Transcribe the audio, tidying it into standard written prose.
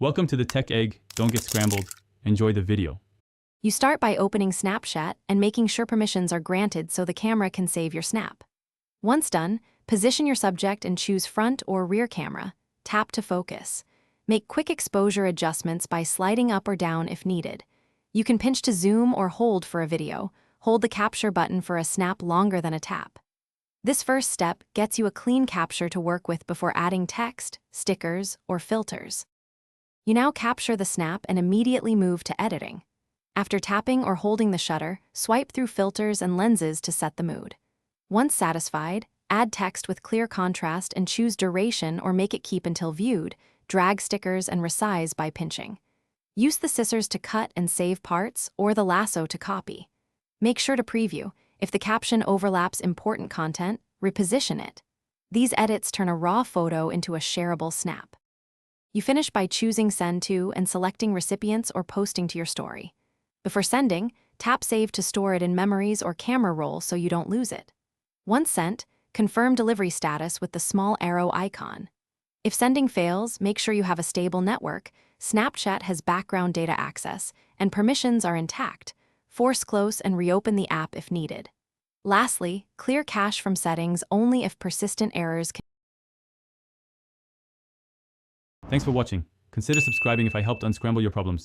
Welcome to the Tech Egg. Don't get scrambled. Enjoy the video. You start by opening Snapchat and making sure permissions are granted so the camera can save your snap. Once done, position your subject and choose front or rear camera. Tap to focus. Make quick exposure adjustments by sliding up or down if needed. You can pinch to zoom or hold for a video. Hold the capture button for a snap longer than a tap. This first step gets you a clean capture to work with before adding text, stickers, or filters. You now capture the snap and immediately move to editing. After tapping or holding the shutter, swipe through filters and lenses to set the mood. Once satisfied, add text with clear contrast and choose duration or make it keep until viewed. Drag stickers and resize by pinching. Use the scissors to cut and save parts or the lasso to copy. Make sure to preview. If the caption overlaps important content, reposition it. These edits turn a raw photo into a shareable snap. You finish by choosing Send To and selecting recipients or posting to your story. Before sending, tap Save to store it in memories or camera roll so you don't lose it. Once sent, confirm delivery status with the small arrow icon. If sending fails, make sure you have a stable network. Snapchat has background data access, and permissions are intact. Force close and reopen the app if needed. Lastly, clear cache from settings only if persistent errors can. Thanks for watching. Consider subscribing if I helped unscramble your problems.